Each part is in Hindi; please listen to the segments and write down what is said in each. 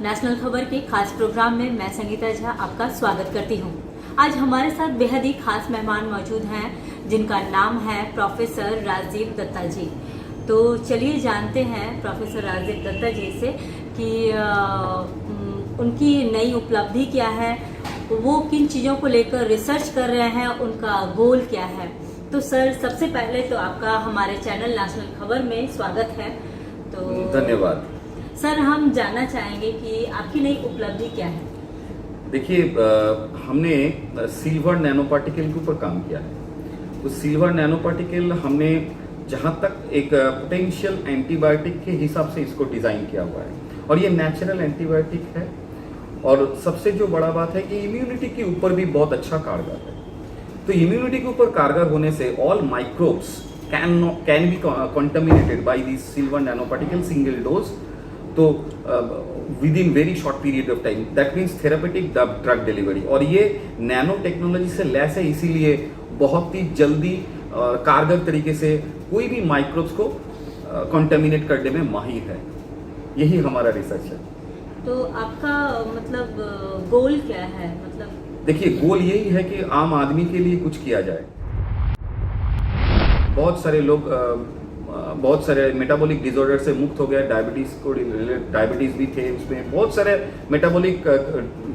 नेशनल खबर के खास प्रोग्राम में मैं संगीता झा आपका स्वागत करती हूं। आज हमारे साथ बेहद ही खास मेहमान मौजूद हैं जिनका नाम है प्रोफेसर राजीव दत्ता जी। तो चलिए जानते हैं प्रोफेसर राजीव दत्ता जी से कि उनकी नई उपलब्धि क्या है, वो किन चीज़ों को लेकर रिसर्च कर रहे हैं, उनका गोल क्या है। तो सर, सबसे पहले तो आपका हमारे चैनल नेशनल खबर में स्वागत है। तो धन्यवाद सर, हम जानना चाहेंगे कि आपकी नई उपलब्धि क्या है। देखिए, हमने सिल्वर नैनो पार्टिकल के ऊपर काम किया है। तो सिल्वर नैनो पार्टिकल हमने जहां तक एक पोटेंशियल एंटीबायोटिक के हिसाब से इसको डिजाइन किया हुआ है और ये नेचुरल एंटीबायोटिक है। और सबसे जो बड़ा बात है कि इम्यूनिटी के ऊपर भी बहुत अच्छा कारगर है। तो इम्यूनिटी के ऊपर कारगर होने से all microbes can be contaminated by this silver nano particle single dose. तो within very short period of time, that means therapeutic drug delivery. और ये नैनो टेक्नोलॉजी से लैस है, इसीलिए बहुत ही जल्दी कारगर तरीके से कोई भी माइक्रोब्स को कंटामिनेट करने में माहिर है। यही हमारा रिसर्च है। तो आपका मतलब गोल क्या है? मतलब देखिए, गोल यही है कि आम आदमी के लिए कुछ किया जाए। बहुत सारे लोग बहुत सारे मेटाबॉलिक डिसऑर्डर से मुक्त हो गए। डायबिटीज भी थे, उसमें बहुत सारे मेटाबॉलिक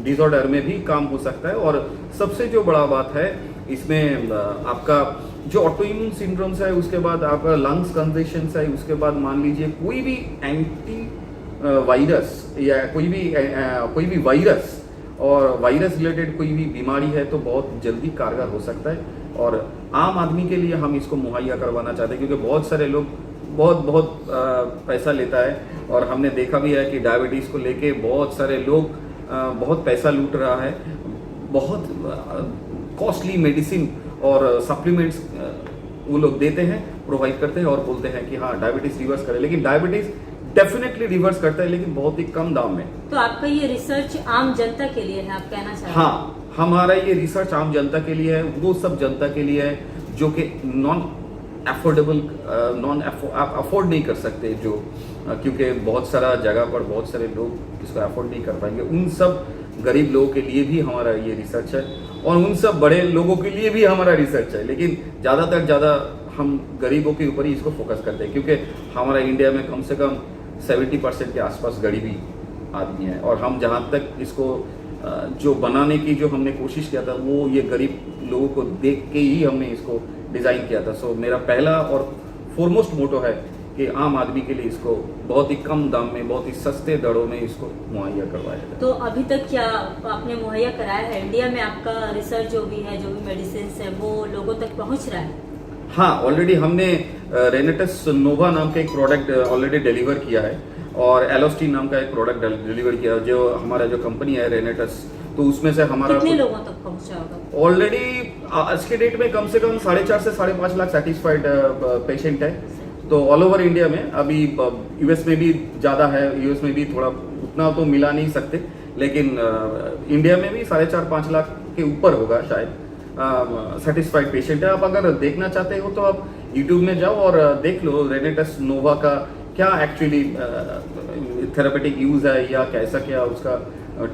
डिसऑर्डर में भी काम हो सकता है। और सबसे जो बड़ा बात है इसमें आपका जो ऑटोइम्यून सिंड्रोम्स है, उसके बाद आपका लंग्स कंजेशन है, उसके बाद मान लीजिए कोई भी एंटी वायरस या कोई भी वायरस और वायरस रिलेटेड कोई भी बीमारी है तो बहुत जल्दी कारगर हो सकता है। और आम आदमी के लिए हम इसको मुहैया करवाना चाहते हैं, क्योंकि बहुत सारे लोग बहुत पैसा लेता है। और हमने देखा भी है कि डायबिटीज़ को लेके बहुत सारे लोग बहुत पैसा लूट रहा है। बहुत कॉस्टली मेडिसिन और सप्लीमेंट्स वो लोग देते हैं, प्रोवाइड करते हैं और बोलते हैं कि हाँ डायबिटीज़ रिवर्स करे, लेकिन डायबिटीज़ डेफिनेटली रिवर्स करता है, लेकिन बहुत ही कम दाम में। तो आपका ये रिसर्च आम जनता के लिए है, आप कहना चाहते हैं? हाँ, हमारा ये रिसर्च आम जनता के लिए है, वो सब जनता के लिए है जो कि अफोर्ड नहीं कर सकते, जो क्योंकि बहुत सारा जगह पर बहुत सारे लोग इसको अफोर्ड नहीं कर पाएंगे। उन सब गरीब लोगों के लिए भी हमारा ये रिसर्च है और उन सब बड़े लोगों के लिए भी हमारा रिसर्च है। लेकिन ज़्यादा हम गरीबों के ऊपर ही इसको फोकस करते हैं, क्योंकि हमारा इंडिया में कम से कम 70% के आसपास गरीबी आदमी है। और हम जहाँ तक इसको जो बनाने की जो हमने कोशिश किया था, वो ये गरीब लोगों को देख के ही हमने इसको डिज़ाइन किया था। सो मेरा पहला और फॉरमोस्ट मोटो है कि आम आदमी के लिए इसको बहुत ही कम दाम में, बहुत ही सस्ते दरों में इसको मुहैया करवाया जाए। तो अभी तक क्या आपने मुहैया कराया है? इंडिया में आपका रिसर्च जो भी मेडिसिन है वो लोगों तक पहुंच रहा है? हाँ, ऑलरेडी हमने रेनेटस नोवा नाम का एक प्रोडक्ट ऑलरेडी डिलीवर किया है और एलोस्टीन नाम का एक प्रोडक्ट डिलीवर किया है। जो हमारा जो कंपनी है रेनेटस, तो उसमें से हमारा कितने लोगों तक पहुंचा होगा? ऑलरेडी आज के डेट में कम से कम 4.5 से 5.5 लाख सेटिस्फाइड पेशेंट है। तो ऑल ओवर इंडिया में, अभी यूएस में भी ज़्यादा है, यूएस में भी थोड़ा उतना तो मिला नहीं सकते, लेकिन इंडिया में भी 4.5-5 लाख के ऊपर होगा शायद सेटिस्फाइड पेशेंट है। आप अगर देखना चाहते हो तो आप यूट्यूब में जाओ और देख लो रेनेटस नोवा का क्या एक्चुअली थेरापेटिक यूज है या कैसा क्या उसका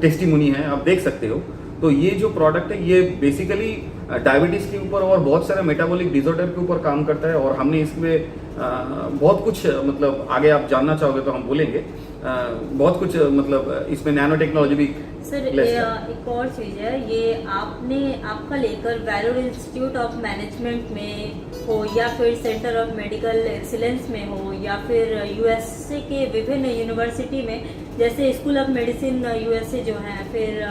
टेस्टिमोनी है, आप देख सकते हो। तो ये जो प्रोडक्ट है ये बेसिकली डायबिटीज़ के ऊपर और बहुत सारे मेटाबॉलिक डिसऑर्डर के ऊपर काम करता है। और हमने इसमें बहुत कुछ, मतलब आगे आप जानना चाहोगे तो हम बोलेंगे, बहुत कुछ, मतलब इसमें नैनो टेक्नोलॉजी भी। सर, एक और चीज़ है, ये आपका लेकर वेलोर इंस्टीट्यूट ऑफ मैनेजमेंट में हो या फिर सेंटर ऑफ मेडिकल एक्सीलेंस में हो या फिर यूएसए के विभिन्न यूनिवर्सिटी में, जैसे स्कूल ऑफ मेडिसिन यूएसए जो है, फिर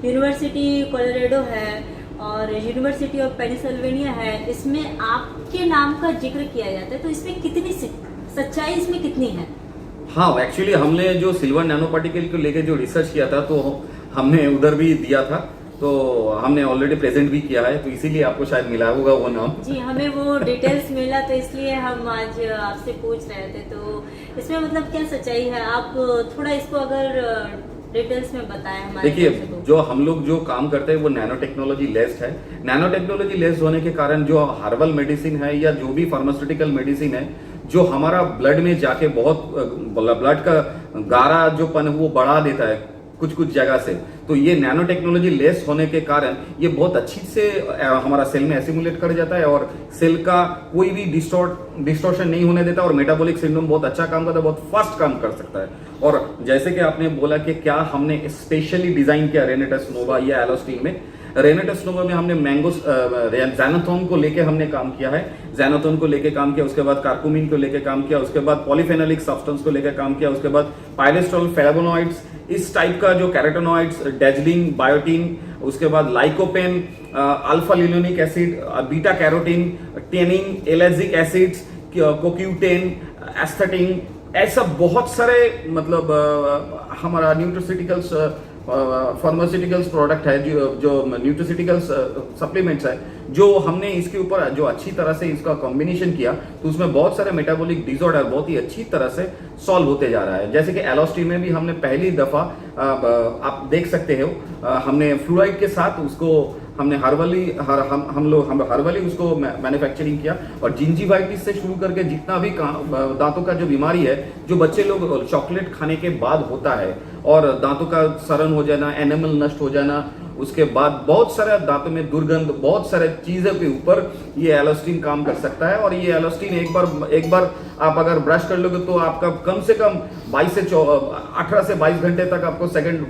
यूनिवर्सिटी कोलोराडो है और यूनिवर्सिटी ऑफ पेनिसिल्वेनिया है, इसमें आपके नाम का जिक्र किया जाता है। तो इसमें कितनी सच्चाई इसमें कितनी है? हाँ, एक्चुअली हमने जो सिल्वर नैनो पार्टिकल को लेके जो रिसर्च किया था, तो हमने उधर भी दिया था, तो हमने ऑलरेडी प्रेजेंट भी किया है, तो इसीलिए आपको शायद मिला होगा वो नाम। जी, हमें वो डिटेल्स मिला, तो इसलिए हम आज आपसे पूछ रहे थे। तो इसमें मतलब क्या सच्चाई है? आप थोड़ा इसको अगर डिटेल्स में बताएं हमारे। देखिए, जो हम लोग जो काम करते हैं वो नैनो टेक्नोलॉजी लेस्ड है। नैनो टेक्नोलॉजी लेस्ड होने के कारण जो हर्बल मेडिसिन है या जो भी फार्मास्यूटिकल मेडिसिन है, जो हमारा ब्लड में जाके बहुत ब्लड का गाढ़ा जो पन है वो बढ़ा देता है कुछ कुछ जगह से। तो ये नैनो टेक्नोलॉजी लेस होने के कारण ये बहुत अच्छी से हमारा सेल में एसिमुलेट कर जाता है और सेल का कोई भी डिस्टॉर्शन नहीं होने देता और मेटाबॉलिक सिंड्रोम बहुत अच्छा काम करता है, बहुत फास्ट काम कर सकता है। और जैसे कि आपने बोला कि क्या हमने स्पेशली डिजाइन किया रेनेटस नोवा या एलोस्टीन में, रेनेटस नोवा में हमने मैंगो ज़ैनाथोन को लेके हमने काम किया है, ज़ैनाथोन को लेके काम किया, उसके बाद कार्कुमिन को लेके काम किया, उसके बाद पॉलीफेनोलिक सब्सटेंस को लेकर काम किया, उसके बाद पायरेस्ट्रोल, फ्लेवोनॉइड्स, इस टाइप का जो कैरोटेनॉइड्स, डेजलिन, बायोटीन, उसके बाद lycopene, alpha linolenic acid, beta carotene, tannin, ellagic acids, कोक्यूटेन, एस्थेटिन, ऐसा बहुत सारे मतलब हमारा न्यूट्रोसिटिकल्स फार्मास्यूटिकल्स प्रोडक्ट है जो न्यूट्रोसिटिकल्स सप्लीमेंट्स है जो हमने इसके ऊपर जो अच्छी तरह से इसका कॉम्बिनेशन किया तो उसमें बहुत सारे मेटाबॉलिक डिसऑर्डर बहुत ही अच्छी तरह से सॉल्व होते जा रहा है। जैसे कि एलोस्टीन में भी हमने पहली दफा आप देख सकते हो हमने फ्लूराइड के साथ उसको हमने हर्बली उसको मैन्युफैक्चरिंग किया और जिंजीवाइटिस से शुरू करके जितना भी दांतों का जो बीमारी है जो बच्चे लोग चॉकलेट खाने के बाद होता है और दांतों का सड़न हो जाना, एनिमल नष्ट हो जाना, उसके बाद बहुत सारे दांतों में दुर्गंध, बहुत सारे चीजों के ऊपर ये एलोस्टीन काम कर सकता है। और ये एलोस्टीन एक बार आप अगर ब्रश कर लोगे तो आपका कम से कम 18 से 22 घंटे तक आपको सेकंड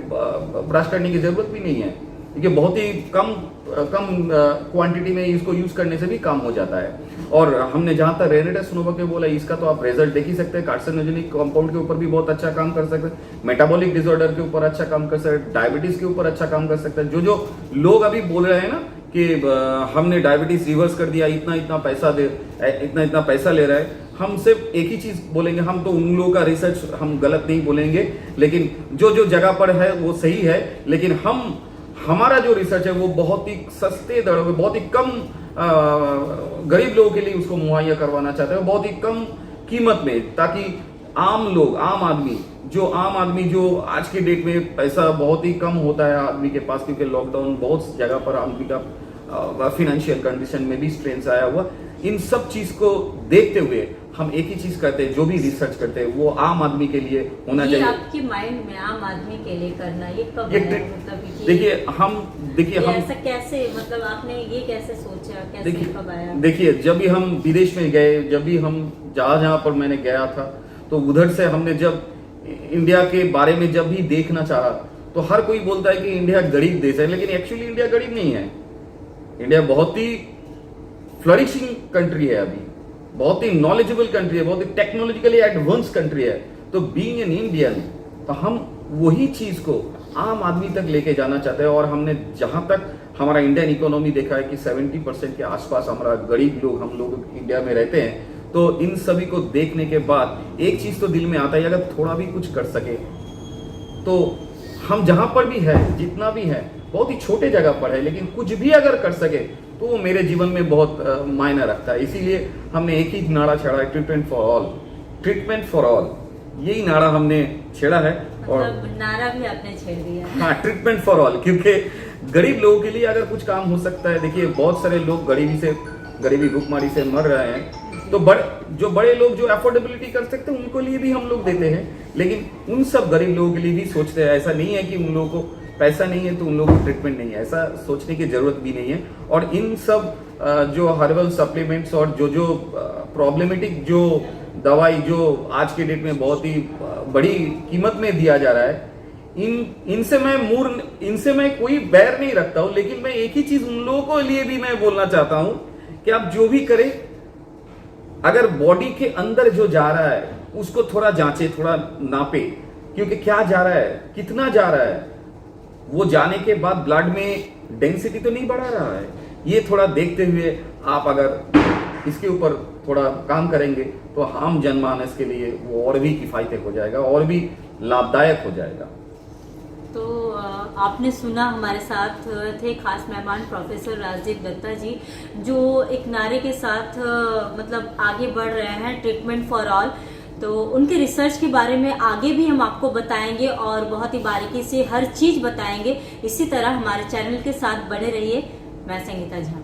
ब्रश करने की जरूरत भी नहीं है, क्योंकि बहुत ही कम क्वांटिटी में इसको यूज करने से भी काम हो जाता है। और हमने जहां तक रेनेटस नोवा के बोला इसका तो आप रिजल्ट देख ही सकते हैं, कार्सिनोजेनिक कंपाउंड के ऊपर भी बहुत अच्छा काम कर सकते हैं, मेटाबॉलिक डिसऑर्डर के ऊपर अच्छा काम कर सकते हैं, डायबिटीज के ऊपर अच्छा काम कर सकते हैं। जो लोग अभी बोल रहे हैं ना कि हमने डायबिटीज रिवर्स कर दिया, इतना पैसा ले रहा है, हम सिर्फ एक ही चीज बोलेंगे, हम तो उन लोगों का रिसर्च हम गलत नहीं बोलेंगे, लेकिन जो जगह पर है वो सही है, लेकिन हमारा जो रिसर्च है वो बहुत ही सस्ते दरों में बहुत ही कम गरीब लोगों के लिए उसको मुहैया करवाना चाहते हैं, बहुत ही कम कीमत में, ताकि आम आदमी जो आज के डेट में पैसा बहुत ही कम होता है आदमी के पास, क्योंकि लॉकडाउन बहुत जगह पर आदमी का फाइनेंशियल कंडीशन में भी स्ट्रेस आया हुआ, इन सब चीज को देखते हुए हम एक ही चीज करते हैं, जो भी रिसर्च करते हैं वो आम आदमी के लिए होना चाहिए। आपके माइंड में आम आदमी के लिए करना ये कब ये है? मतलब देखिए हम ऐसा कैसे, मतलब आपने ये कैसे सोचा, कैसे कब आया? देखिए जब भी हम विदेश में गए, जब भी हम जहां पर मैंने गया था तो उधर से हमने जब इंडिया के बारे में जब भी देखना चाहा तो हर कोई बोलता है कि इंडिया गरीब देश है, लेकिन एक्चुअली इंडिया गरीब नहीं है। इंडिया बहुत ही फ्लरिशिंग कंट्री है, अभी बहुत ही नॉलेजेबल कंट्री है, बहुत ही टेक्नोलॉजिकली एडवांस कंट्री है। तो बीइंग एन इंडियन तो हम वही चीज को आम आदमी तक लेके जाना चाहते हैं। और हमने जहां तक हमारा इंडियन इकोनॉमी देखा है कि 70% के आसपास हमारा गरीब लोग हम लोग इंडिया में रहते हैं, तो इन सभी को देखने के बाद एक चीज तो दिल में आता है, अगर थोड़ा भी कुछ कर सके तो हम जहां पर भी है, जितना भी है, बहुत ही छोटे जगह पर है, लेकिन कुछ भी अगर कर सके तो वो मेरे जीवन में बहुत मायने रखता है। इसीलिए हमने एक ही नारा छेड़ा है, ट्रीटमेंट फॉर ऑल, यही नारा हमने छेड़ा है। और मतलब नारा भी आपने छेड़ दिया है। हाँ, ट्रीटमेंट फॉर ऑल, क्योंकि गरीब लोगों के लिए अगर कुछ काम हो सकता है, देखिए बहुत सारे लोग गरीबी भूखमरी से मर रहे हैं, तो बड़े लोग जो अफोर्डेबिलिटी कर सकते हैं उनको लिए भी हम लोग देते हैं, लेकिन उन सब गरीब लोगों के लिए भी सोचते हैं। ऐसा नहीं है कि उन लोगों को पैसा नहीं है तो उन लोगों को ट्रीटमेंट नहीं है, ऐसा सोचने की जरूरत भी नहीं है। और इन सब जो हर्बल सप्लीमेंट्स और जो प्रॉब्लमेटिक जो दवाई जो आज के डेट में बहुत ही बड़ी कीमत में दिया जा रहा है, इनसे मैं कोई बैर नहीं रखता हूं, लेकिन मैं एक ही चीज उन लोगों को लिए भी मैं बोलना चाहता हूं कि आप जो भी करें, अगर बॉडी के अंदर जो जा रहा है उसको थोड़ा जांचे, थोड़ा नापे, क्योंकि क्या जा रहा है, कितना जा रहा है, वो जाने के बाद ब्लड में डेंसिटी तो नहीं बढ़ा रहा है, ये थोड़ा देखते हुए आप अगर इसके ऊपर थोड़ा काम करेंगे तो आम जनमानस के लिए वो और भी किफायती हो जाएगा और भी लाभदायक हो जाएगा। तो आपने सुना, हमारे साथ थे खास मेहमान प्रोफेसर राजदीप दत्ता जी, जो एक नारे के साथ मतलब आगे बढ़ रहे हैं, ट्रीटमेंट फॉर ऑल। तो उनके रिसर्च के बारे में आगे भी हम आपको बताएंगे और बहुत ही बारीकी से हर चीज बताएंगे। इसी तरह हमारे चैनल के साथ बने रहिए। मैं संगीता झा।